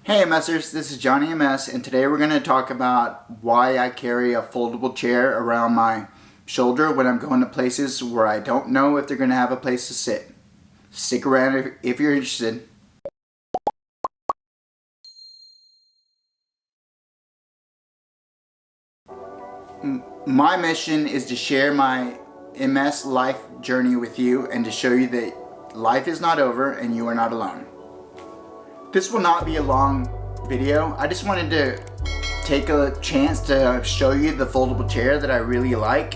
Hey MSers, this is Johnny MS, and today we're going to talk about why I carry a foldable chair around my shoulder when I'm going to places where I don't know if they're going to have a place to sit. Stick around if you're interested. My mission is to share my MS life journey with you and to show you that life is not over and you are not alone. This will not be a long video. I just wanted to take a chance to show you the foldable chair that I really like.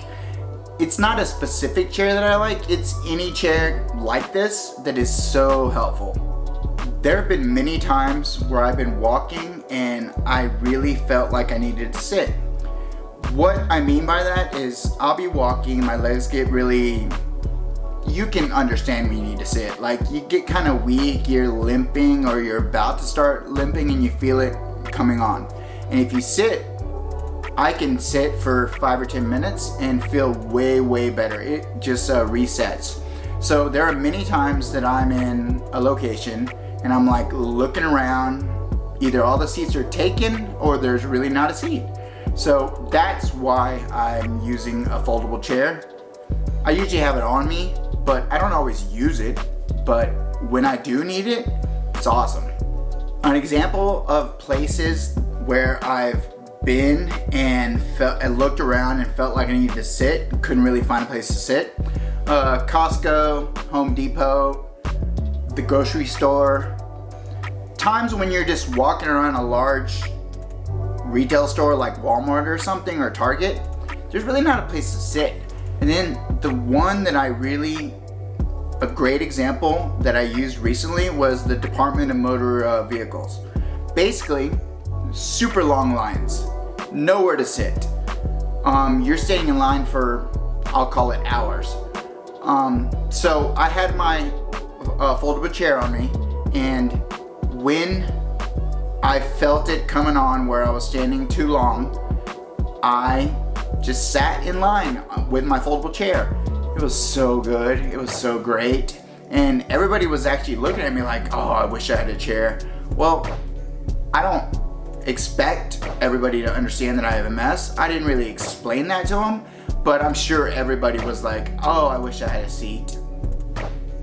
It's not a specific chair that I like, it's any chair like this that is so helpful. There have been many times where I've been walking and I really felt like I needed to sit. What I mean by that is I'll be walking, my legs get really, you can understand when you need to sit. Like you get kind of weak, you're limping or you're about to start limping and you feel it coming on. And if you sit, I can sit for 5 or 10 minutes and feel way better. It just resets. So there are many times that I'm in a location and I'm like looking around, either all the seats are taken or there's really not a seat. So that's why I'm using a foldable chair. I usually have it on me, but I don't always use it. But when I do need it, it's awesome. An example of places where I've been and looked around and felt like I needed to sit, couldn't really find a place to sit. Costco, Home Depot, the grocery store. Times when you're just walking around a large retail store like Walmart or something, or Target, there's really not a place to sit. And then the one that a great example that I used recently was the Department of Motor Vehicles. Basically, super long lines, nowhere to sit. You're standing in line for, I'll call it hours. So I had my foldable chair on me, and when I felt it coming on where I was standing too long, I just sat in line with my foldable chair. It was so good, it was so great. And everybody was actually looking at me like, oh, I wish I had a chair. Well, I don't expect everybody to understand that I have MS. I didn't really explain that to them, but I'm sure everybody was like, oh, I wish I had a seat.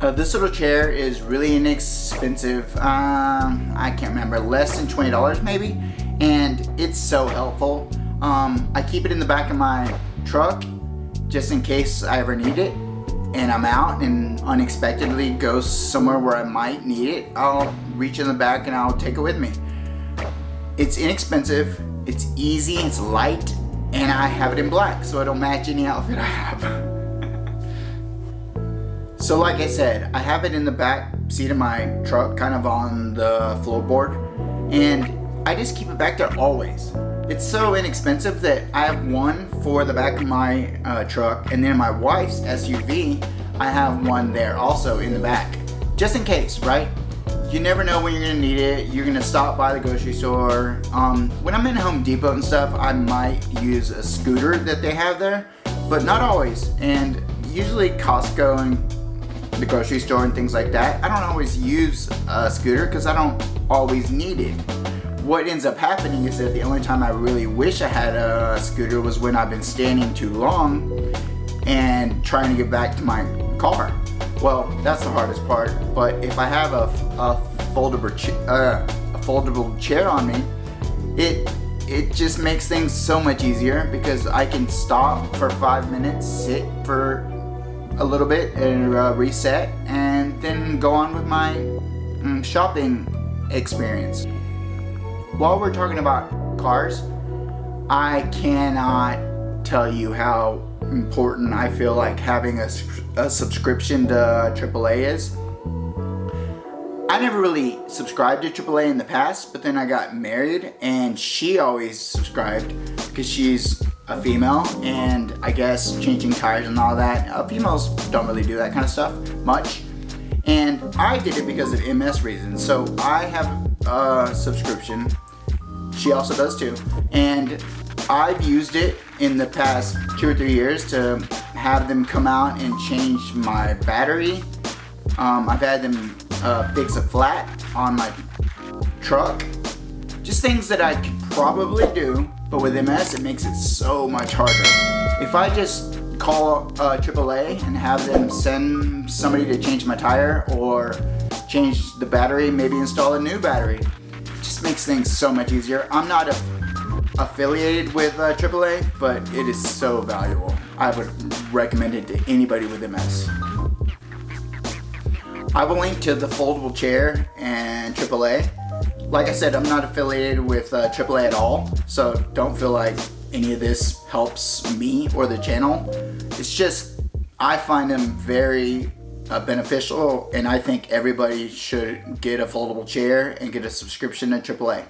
This little chair is really inexpensive. I can't remember, less than $20 maybe, and it's so helpful. I keep it in the back of my truck just in case I ever need it and I'm out and unexpectedly go somewhere where I might need it. I'll reach in the back and I'll take it with me. It's inexpensive, it's easy, it's light, and I have it in black so it'll match any outfit I have. So like I said, I have it in the back seat of my truck, kind of on the floorboard, and I just keep it back there always. It's so inexpensive that I have one for the back of my truck, and then my wife's SUV, I have one there also in the back, just in case, right? You never know when you're gonna need it. You're gonna stop by the grocery store. When I'm in Home Depot and stuff, I might use a scooter that they have there, but not always. And usually Costco and the grocery store and things like that, I don't always use a scooter because I don't always need it. What ends up happening is that the only time I really wish I had a scooter was when I've been standing too long and trying to get back to my car. Well, that's the hardest part, but if I have a foldable chair on me, it just makes things so much easier because I can stop for 5 minutes, sit for a little bit and reset, and then go on with my shopping experience. While we're talking about cars, I cannot tell you how important I feel like having a subscription to AAA is. I never really subscribed to AAA in the past, but then I got married and she always subscribed because she's a female, and I guess changing tires and all that, females don't really do that kind of stuff much. And I did it because of MS reasons. So I have a subscription. She also does too. And I've used it in the past 2 or 3 years to have them come out and change my battery. I've had them fix a flat on my truck Just things that I could probably do, but with MS it makes it so much harder. If I just call AAA and have them send somebody to change my tire or change the battery, maybe install a new battery, it just makes things so much easier. I'm not affiliated with AAA, but it is so valuable. I would recommend it to anybody with MS. I will link to the foldable chair and AAA. Like I said, I'm not affiliated with AAA at all, so don't feel like any of this helps me or the channel. It's just, I find them very beneficial, and I think everybody should get a foldable chair and get a subscription to AAA.